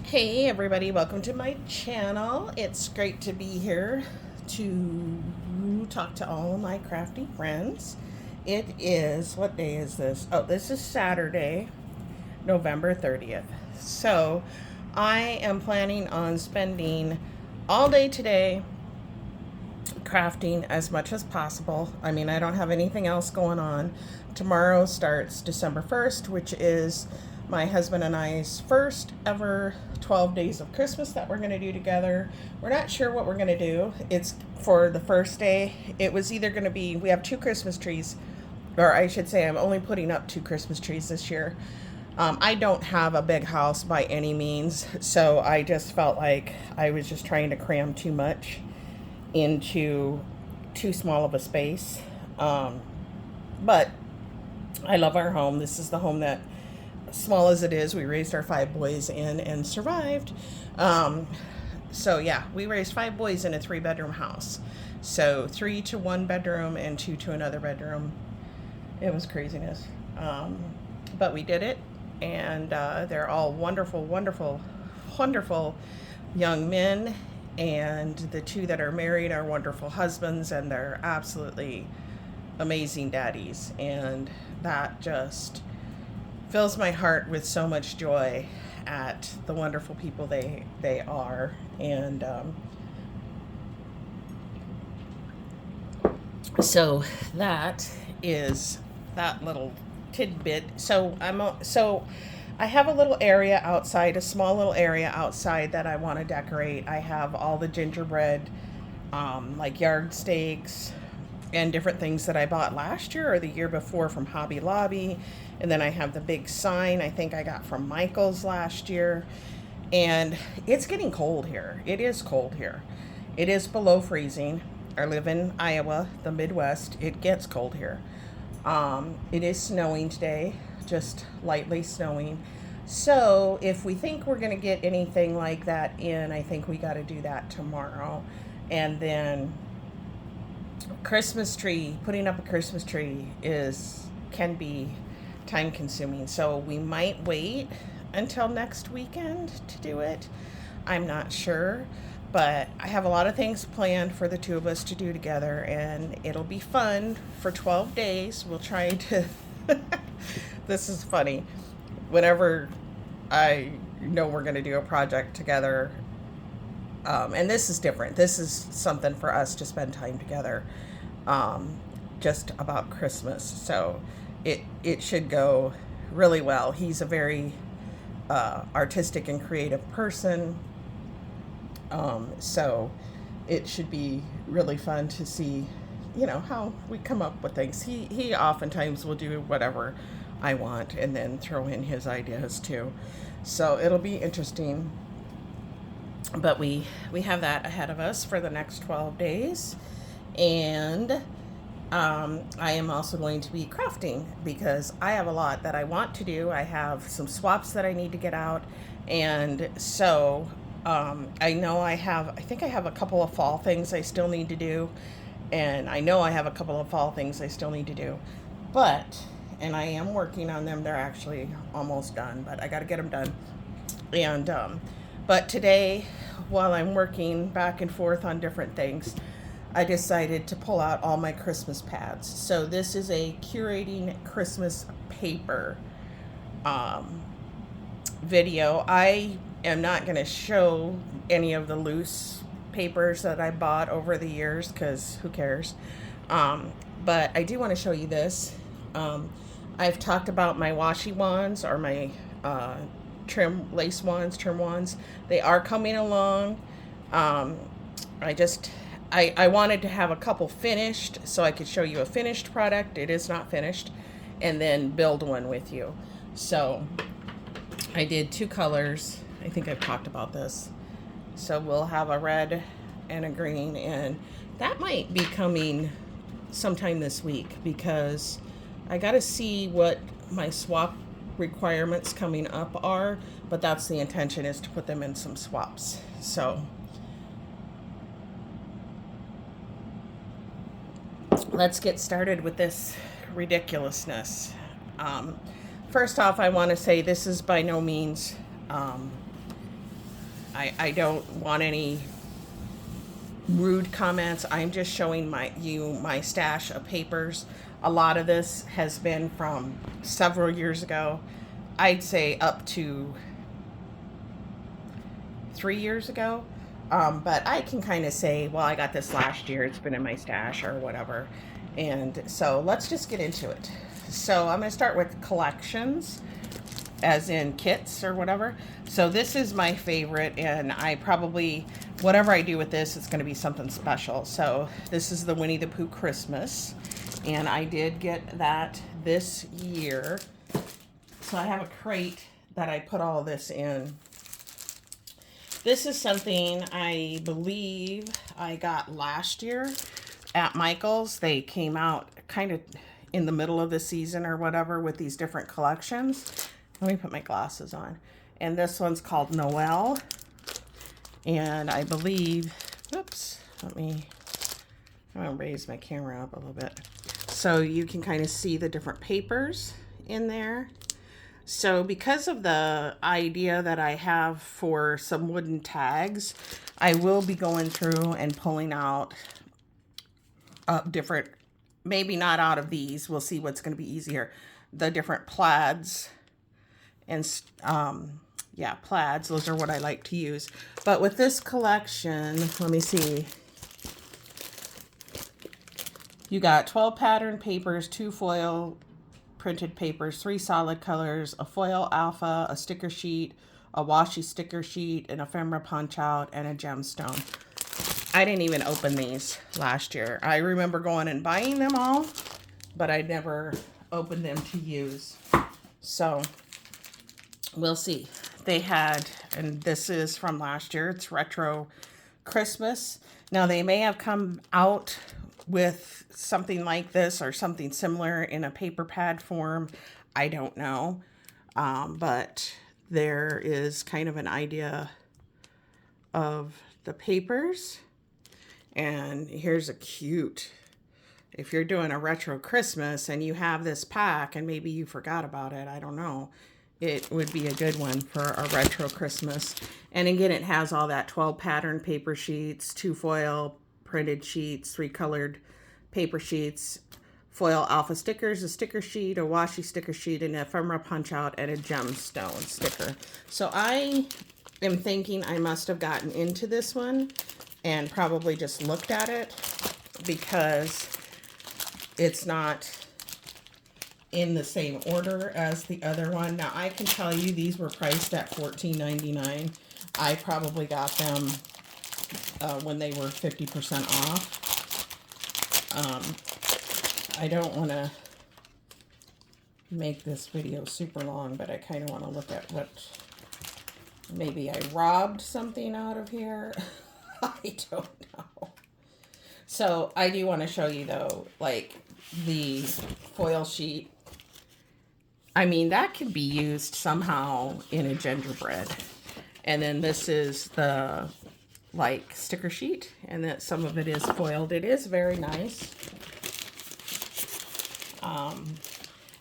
Hey everybody, welcome to my channel. It's great to be here to talk to all of my crafty friends. It is, what day is this? Oh, this is Saturday, November 30th. So I am planning on spending all day today crafting as much as possible. I mean, I don't have anything else going on. Tomorrow starts December 1st, which is my husband and I's first ever 12 days of Christmas that we're going to do together. We're not sure what we're going to do. It's for the first day. It was either going to be, we have two Christmas trees, or I should say I'm only putting up two Christmas trees this year. I don't have a big house by any means, so I just felt like I was just trying to cram too much into too small of a space. But I love our home. This is the home that, small as it is, we raised our 5 boys in and survived. So yeah, we raised 5 boys in a 3-bedroom house. So 3 to 1 bedroom and 2 to another bedroom. It was craziness. But we did it, and they're all wonderful, wonderful, wonderful young men. And the 2 that are married are wonderful husbands, and they're absolutely amazing daddies. And that just fills my heart with so much joy at the wonderful people they are. And so that is that little tidbit. So I have a little area outside, a small little area outside that I want to decorate. I have all the gingerbread, like yard stakes and different things that I bought last year or the year before from Hobby Lobby. And then I have the big sign I think I got from Michael's last year. And it's getting cold here. It is cold here. It is below freezing. I live in Iowa, the Midwest. It gets cold here. It is snowing today, just lightly snowing. So if we think we're going to get anything like that in, I think we got to do that tomorrow. And then putting up a Christmas tree can be time consuming. So we might wait until next weekend to do it. I'm not sure, but I have a lot of things planned for the 2 of us to do together, and it'll be fun for 12 days. We'll try to this is funny. Whenever I know we're going to do a project together, and this is different. This is something for us to spend time together, just about Christmas. So it should go really well. He's a very artistic and creative person. So it should be really fun to see, how we come up with things. He oftentimes will do whatever I want and then throw in his ideas too. So it'll be interesting. But we have that ahead of us for the next 12 days. And I am also going to be crafting because I have a lot that I want to do. I have some swaps that I need to get out. And so I know I think I have a couple of fall things I still need to do. And I know I have a couple of fall things I still need to do. And I am working on them. They're actually almost done, but I got to get them done. And but today, while I'm working back and forth on different things, I decided to pull out all my Christmas pads. So this is a Curating Christmas paper video. I am not going to show any of the loose papers that I bought over the years because who cares? But I do want to show you this. I've talked about my washi wands or my trim wands. They are coming along. I wanted to have a couple finished so I could show you a finished product. It is not finished. And then build one with you. So I did 2 colors. I think I've talked about this. So we'll have a red and a green, and that might be coming sometime this week because I got to see what my swap requirements coming up are, but that's the intention, is to put them in some swaps. So let's get started with this ridiculousness. First off, I want to say this is by no means I don't want any rude comments. I'm just showing my stash of papers. A lot of this has been from several years ago. I'd say up to 3 years ago. But I can kind of say, well, I got this last year. It's been in my stash or whatever. And so let's just get into it. So I'm going to start with collections, as in kits or whatever. So this is my favorite, and I probably, whatever I do with this, it's going to be something special. So this is the Winnie the Pooh Christmas, and I did get that this year. So I have a crate that I put all this in. This is something I believe I got last year at Michael's. They came out kind of in the middle of the season or whatever with these different collections. Let me put my glasses on. And this one's called Noel. And I believe, oops, I'm going to raise my camera up a little bit. So you can kind of see the different papers in there. So because of the idea that I have for some wooden tags, I will be going through and pulling out different, maybe not out of these, we'll see what's going to be easier, the different plaids. And yeah, plaids, those are what I like to use. But with this collection, let me see. You got 12 pattern papers, 2 foil printed papers, 3 solid colors, a foil alpha, a sticker sheet, a washi sticker sheet, an ephemera punch out, and a gemstone. I didn't even open these last year. I remember going and buying them all, but I never opened them to use. So we'll see. They had, and this is from last year, it's Retro Christmas. Now they may have come out with something like this or something similar in a paper pad form. I don't know. But there is kind of an idea of the papers. And here's a cute, if you're doing a retro Christmas and you have this pack and maybe you forgot about it, I don't know, it would be a good one for a retro Christmas. And again, it has all that 12 pattern paper sheets, 2 foil printed sheets, 3 colored paper sheets, foil alpha stickers, a sticker sheet, a washi sticker sheet, an ephemera punch out, and a gemstone sticker. So I am thinking I must have gotten into this one and probably just looked at it because it's not in the same order as the other one. Now I can tell you these were priced at $14.99. I probably got them when they were 50% off. I don't want to make this video super long, but I kind of want to look at what, maybe I robbed something out of here. I don't know. So I do want to show you though, like the foil sheet. I mean, that could be used somehow in a gingerbread. And then this is the like sticker sheet, and that some of it is foiled. It is very nice.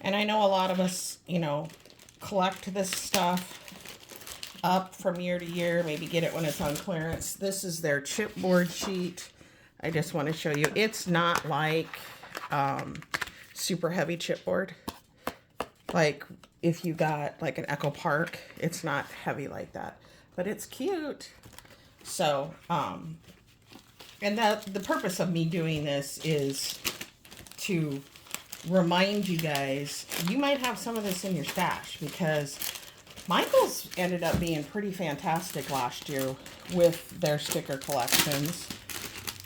And I know a lot of us, you know, collect this stuff up from year to year, maybe get it when it's on clearance. This is their chipboard sheet. I just want to show you. It's not like super heavy chipboard. Like if you got like an Echo Park, it's not heavy like that, but it's cute. So, and the purpose of me doing this is to remind you guys, you might have some of this in your stash, because Michael's ended up being pretty fantastic last year with their sticker collections.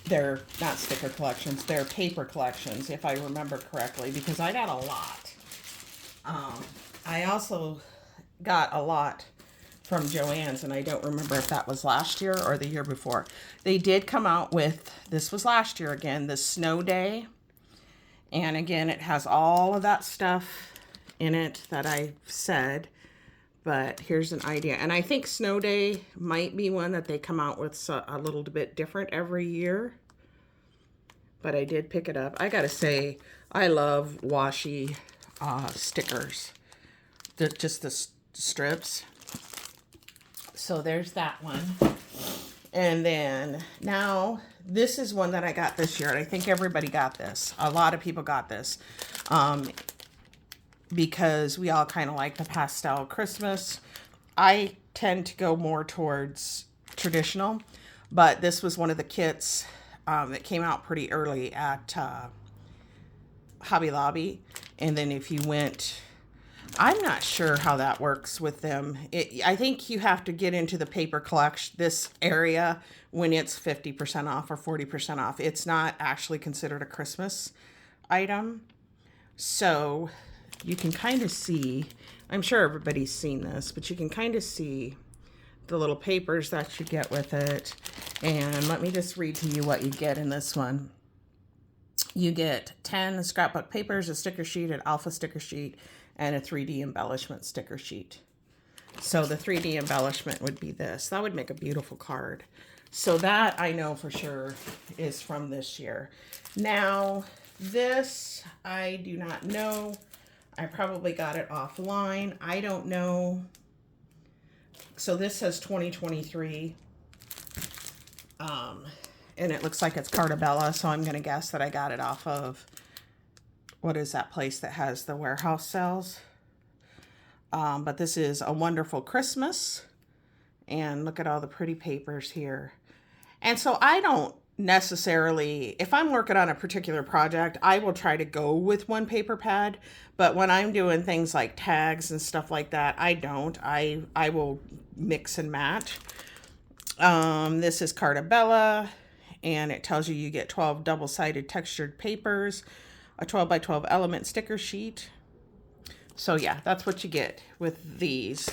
Their, not sticker collections, their paper collections, if I remember correctly, because I got a lot. I also got a lot from Joann's, and I don't remember if that was last year or the year before. They did come out with, this was last year again, the Snow Day. And again, it has all of that stuff in it that I said. But here's an idea. And I think Snow Day might be one that they come out with a little bit different every year. But I did pick it up. I gotta say, I love washi stickers. Just the strips. So there's that one. And then now this is one that I got this year. And I think everybody got this. A lot of people got this. Because we all kind of like the pastel Christmas. I tend to go more towards traditional. But this was one of the kits that came out pretty early at Hobby Lobby. And then if you went... I'm not sure how that works with them. I think you have to get into the paper collection, this area, when it's 50% off or 40% off. It's not actually considered a Christmas item. So you can kind of see, I'm sure everybody's seen this, but you can kind of see the little papers that you get with it. And let me just read to you what you get in this one. You get 10 scrapbook papers, a sticker sheet, an alpha sticker sheet, and a 3D embellishment sticker sheet. So the 3D embellishment would be this. That would make a beautiful card. So that I know for sure is from this year. Now, this I do not know. I probably got it offline. I don't know. So this says 2023. And it looks like it's Cartabella, so I'm going to guess that I got it off of, what is that place that has the warehouse sales? But this is A Wonderful Christmas. And look at all the pretty papers here. And so I don't necessarily, if I'm working on a particular project, I will try to go with one paper pad. But when I'm doing things like tags and stuff like that, I don't. I will mix and match. This is Cartabella. And it tells you get 12 double-sided textured papers, a 12 by 12 element sticker sheet. So yeah, that's what you get with these.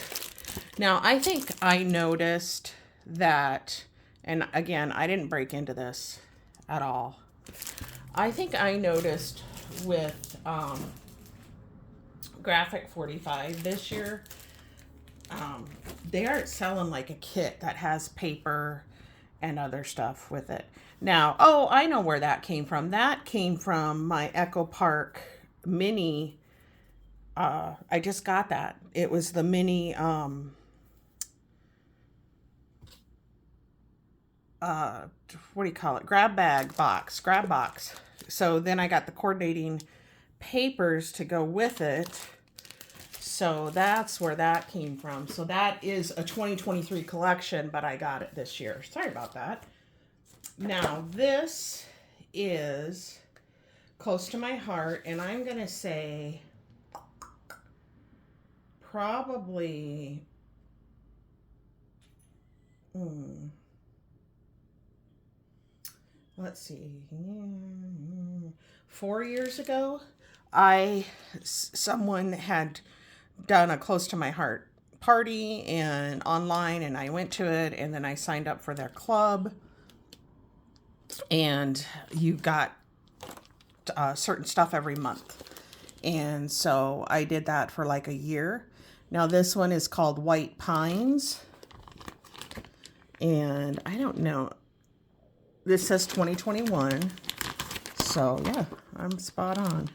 Now, I think I noticed that, and again, I didn't break into this at all. I think I noticed with Graphic 45 this year, they aren't selling like a kit that has paper and other stuff with it. Now, oh, I know where that came from. That came from my Echo Park mini. I just got that. It was the mini, what do you call it? Grab box. So then I got the coordinating papers to go with it. So that's where that came from. So that is a 2023 collection, but I got it this year. Sorry about that. Now this is close to my heart, and I'm going to say probably, let's see, 4 years ago, someone had done a close to my heart party and online, and I went to it, and then I signed up for their club, and you got certain stuff every month. And so I did that for like a year. Now this one is called White Pines, and I don't know, this says 2021, so yeah, I'm spot on.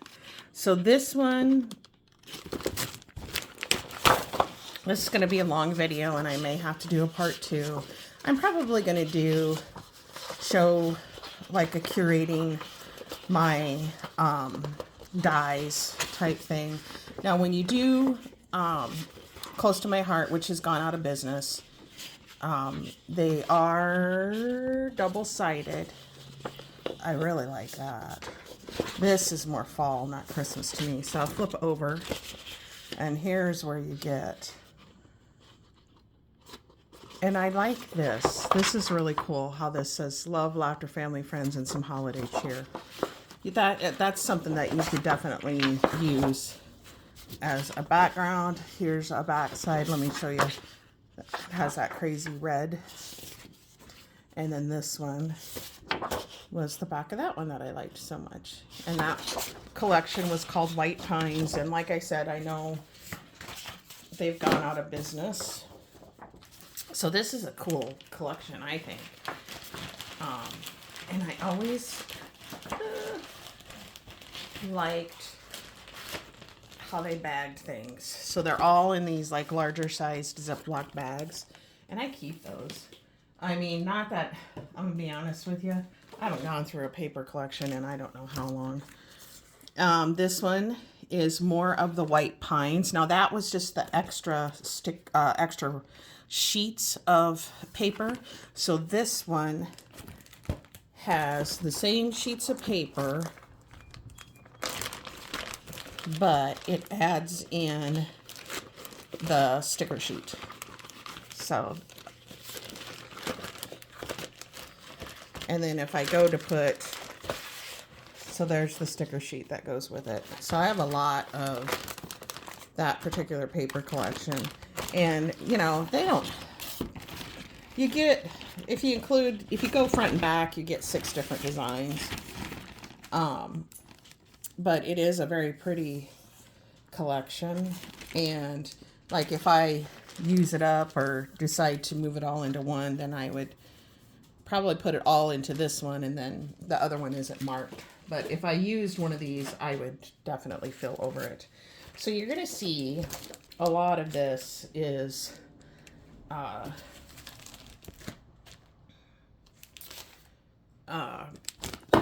So this one, this is going to be a long video, and I may have to do a part 2. I'm probably going to show like a curating my dies type thing. Now when you do Close to My Heart, which has gone out of business, they are double-sided. I really like that. This is more fall, not Christmas to me. So I'll flip over, and here's where you get, and I like this. This is really cool how this says love, laughter, family, friends, and some holiday cheer. That's something that you could definitely use as a background. Here's a back side. Let me show you. It has that crazy red. And then this one was the back of that one that I liked so much. And that collection was called White Pines. And like I said, I know they've gone out of business. So this is a cool collection, I think. And I always liked how they bagged things. So they're all in these like larger sized Ziploc bags. And I keep those. I mean, not that, I'm going to be honest with you, I haven't gone through a paper collection in I don't know how long. This one is more of the white pines. Now that was just the extra sheets of paper. So this one has the same sheets of paper, but it adds in the sticker sheet. So, and then if I go to put, so there's the sticker sheet that goes with it. So I have a lot of that particular paper collection. And, you know, they don't, you get, if you go front and back, you get 6 different designs. But it is a very pretty collection. And like if I use it up or decide to move it all into one, then I would probably put it all into this one, and then the other one isn't marked. But if I used one of these, I would definitely fill over it. So you're going to see a lot of this is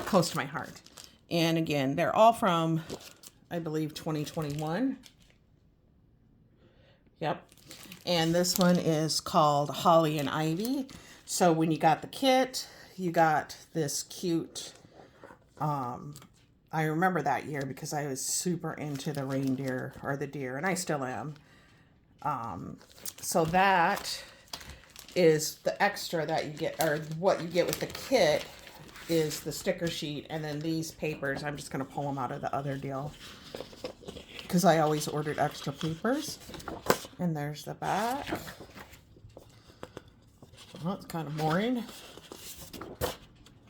close to my heart. And again, they're all from, I believe, 2021. Yep. And this one is called Holly and Ivy. So when you got the kit, you got this cute, I remember that year because I was super into the reindeer or the deer, and I still am. So that is the extra that you get, or what you get with the kit is the sticker sheet, and then these papers, I'm just going to pull them out of the other deal because I always ordered extra papers. And there's the back. Well, it's kind of boring.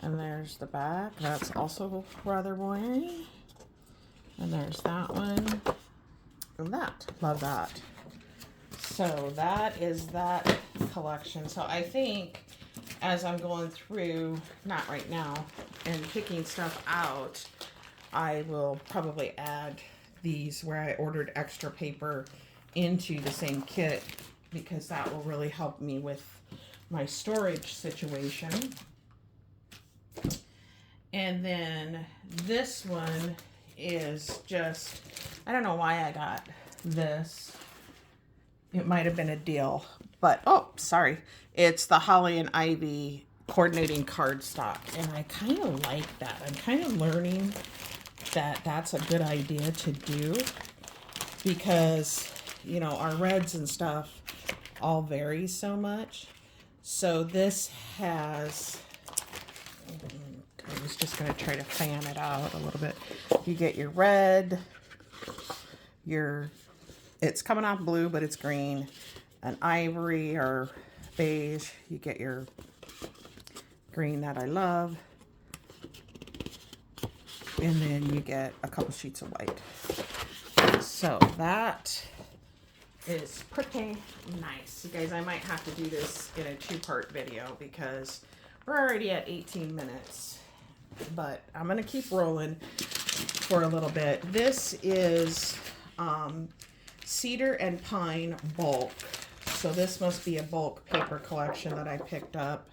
And there's the back. That's also rather boring. And there's that one. And that. Love that. So that is that collection. So I think as I'm going through, not right now, and picking stuff out, I will probably add these where I ordered extra paper into the same kit, because that will really help me with my storage situation. And then this one is just, I don't know why I got this. It might have been a deal, but oh, sorry. It's the Holly and Ivy coordinating cardstock, and I kind of like that. I'm kind of learning that that's a good idea to do, because you know, our reds and stuff all vary so much. So this has, I was just going to try to fan it out a little bit. You get your red, it's coming off blue, but it's green, an ivory or beige. You get your green that I love. And then you get a couple sheets of white. So that is pretty nice. You guys, I might have to do this in a 2-part video because we're already at 18 minutes. But I'm going to keep rolling for a little bit. This is cedar and pine bulk. So this must be a bulk paper collection that I picked up.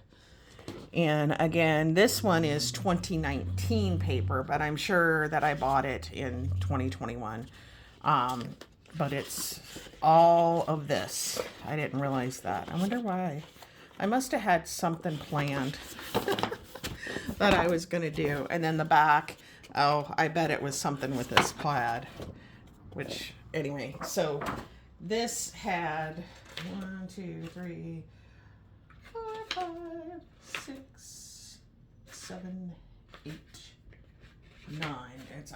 And again, this one is 2019 paper, but I'm sure that I bought it in 2021. But it's all of this. I didn't realize that. I wonder why. I must have had something planned that I was going to do. And then the back, oh, I bet it was something with this plaid. Which, anyway, so this had 1, 2, 3, 4, 5, 6, 7, 8, 9.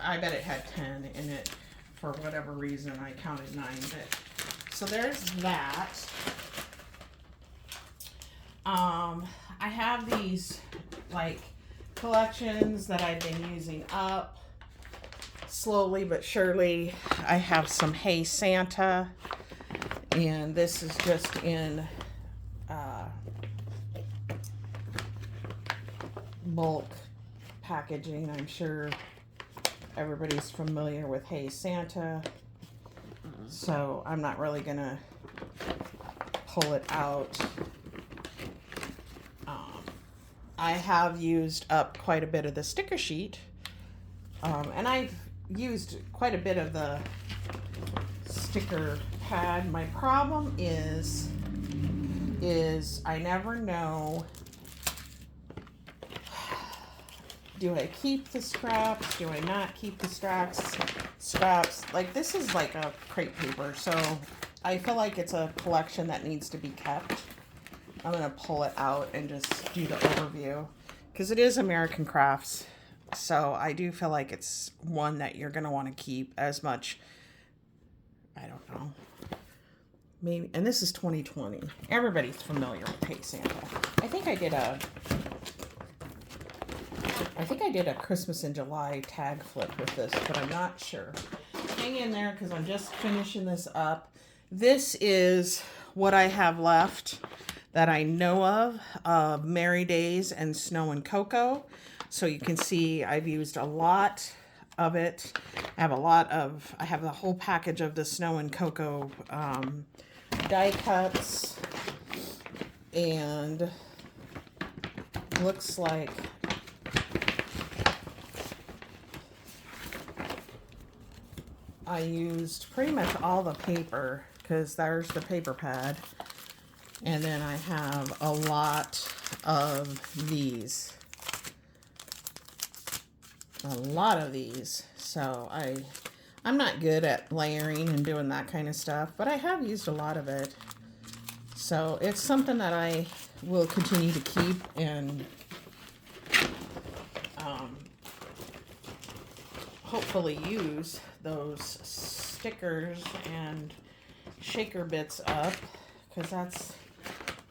I bet it had 10 in it. For whatever reason, I counted 9. But so there's that. I have these like collections that I've been using up slowly but surely. I have some Hey Santa, and this is just in bulk packaging. I'm sure everybody's familiar with Hey Santa, so I'm not really gonna pull it out I have used up quite a bit of the sticker sheet. And I've used quite a bit of the sticker pad. My problem is I never know, do I keep the scraps? Do I not keep the scraps? Like, this is like a crepe paper, so I feel like it's a collection that needs to be kept. I'm going to pull it out and just do the overview because it is American Crafts. So I do feel like it's one that you're going to want to keep as much. I don't know. Maybe, and this is 2020. Everybody's familiar with Hey Santa. I think I did a Christmas in July tag flip with this, but I'm not sure. Hang in there because I'm just finishing this up. This is what I have left that I know of Merry Days and Snow and Cocoa. So you can see I've used a lot of it. I have the whole package of the Snow and Cocoa die cuts, and looks like I used pretty much all the paper because there's the paper pad. And then I have a lot of these. So I'm not good at layering and doing that kind of stuff, but I have used a lot of it. So it's something that I will continue to keep and hopefully use those stickers and shaker bits up, because that's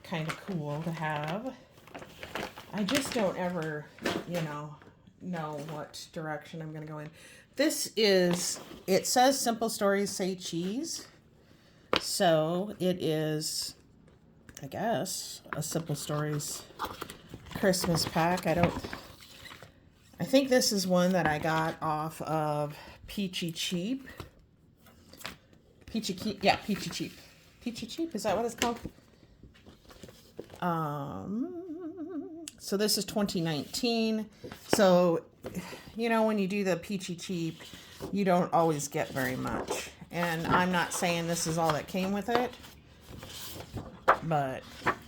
kind of cool to have. I just don't ever, know what direction I'm going to go in. This is, it says Simple Stories Say Cheese. So it is, I guess, a Simple Stories Christmas pack. I think this is one that I got off of Peachy Cheap. Peachy Cheap, is that what it's called? So this is 2019. So, when you do the Peachy Cheap, you don't always get very much. And I'm not saying this is all that came with it,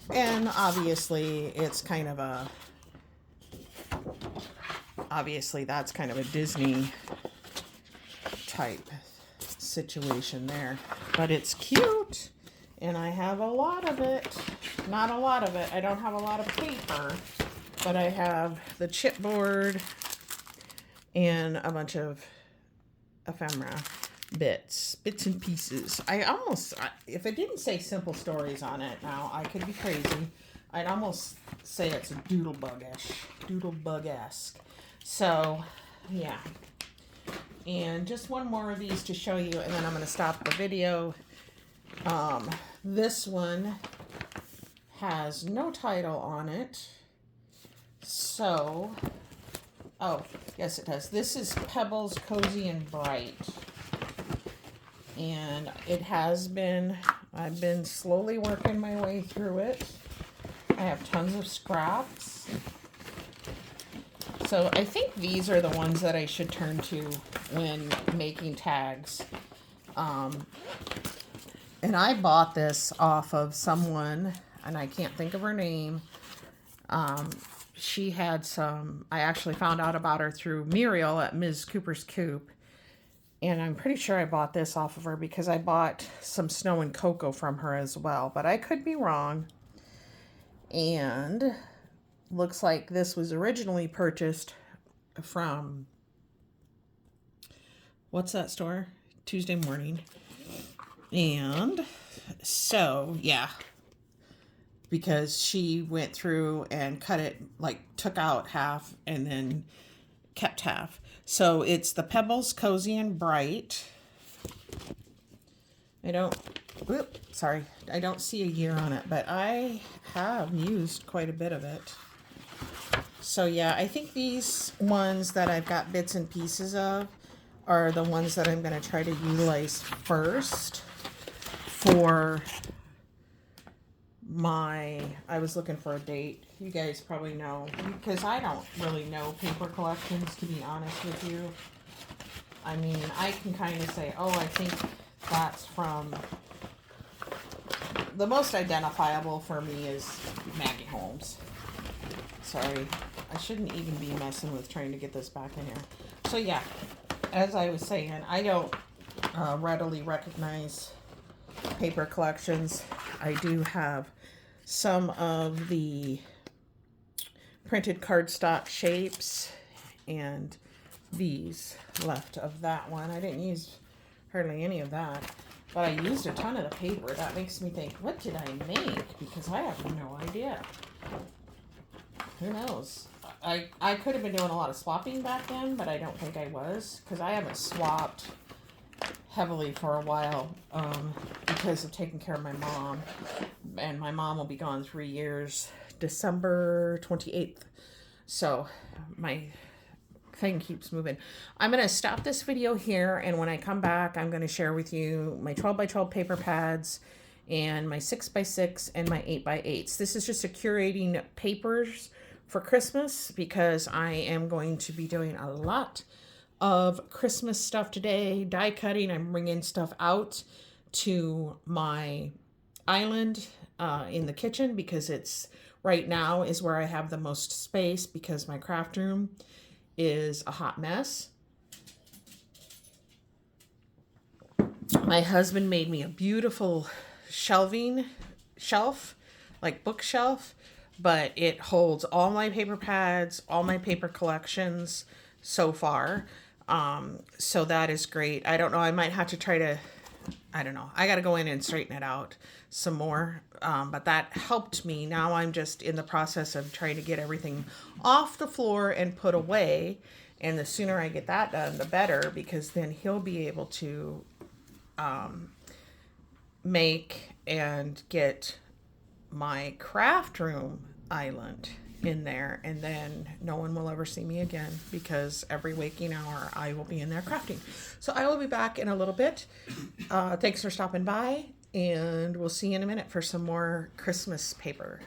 and obviously it's kind of that's kind of a Disney type situation there. But it's cute, and I have a lot of it. Not a lot of it. I don't have a lot of paper, but I have the chipboard and a bunch of ephemera bits and pieces. If it didn't say Simple Stories on it, now I could be crazy, I'd almost say it's a doodlebug-esque. So, yeah. And just one more of these to show you, and then I'm going to stop the video. This one has no title on it. So, oh, yes it does. This is Pebbles Cozy and Bright. And I've been slowly working my way through it. I have tons of scraps. So I think these are the ones that I should turn to when making tags. And I bought this off of someone, and I can't think of her name. She had I actually found out about her through Muriel at Ms. Cooper's Coop. And I'm pretty sure I bought this off of her because I bought some Snow and Cocoa from her as well. But I could be wrong. And looks like this was originally purchased from, what's that store? Tuesday Morning. And so, yeah. Because she went through and cut it, took out half and then kept half. So it's the Pebbles Cozy and Bright. I don't see a year on it, but I have used quite a bit of it. So yeah, I think these ones that I've got bits and pieces of are the ones that I'm going to try to utilize first for I was looking for a date. You guys probably know, because I don't really know paper collections, to be honest with you. I mean, I can kind of say, oh, I think that's from, the most identifiable for me is Maggie Holmes. Sorry, I shouldn't even be messing with trying to get this back in here. So yeah, as I was saying, I don't readily recognize paper collections. I do have some of the printed cardstock shapes and these left of that one. I didn't use hardly any of that, but I used a ton of the paper. That makes me think, what did I make? Because I have no idea. Who knows? I could have been doing a lot of swapping back then, but I don't think I was, because I haven't swapped heavily for a while because of taking care of my mom. And my mom will be gone 3 years, December 28th. So my thing keeps moving. I'm going to stop this video here, and when I come back, I'm going to share with you my 12x12 paper pads and my 6x6 and my 8x8s. This is just a curating papers for Christmas, because I am going to be doing a lot of Christmas stuff today. Die cutting. I'm bringing stuff out to my island in the kitchen, because it's right now is where I have the most space, because my craft room is a hot mess. My husband made me a beautiful shelf, like bookshelf, but it holds all my paper pads, all my paper collections so far. So that is great. I don't know. I might have to try to, I don't know. I got to go in and straighten it out some more. But that helped me. Now I'm just in the process of trying to get everything off the floor and put away. And the sooner I get that done, the better, because then he'll be able to make and get my craft room island in there, and then no one will ever see me again, because every waking hour I will be in there crafting. So I will be back in a little bit. Thanks for stopping by, and we'll see you in a minute for some more Christmas paper.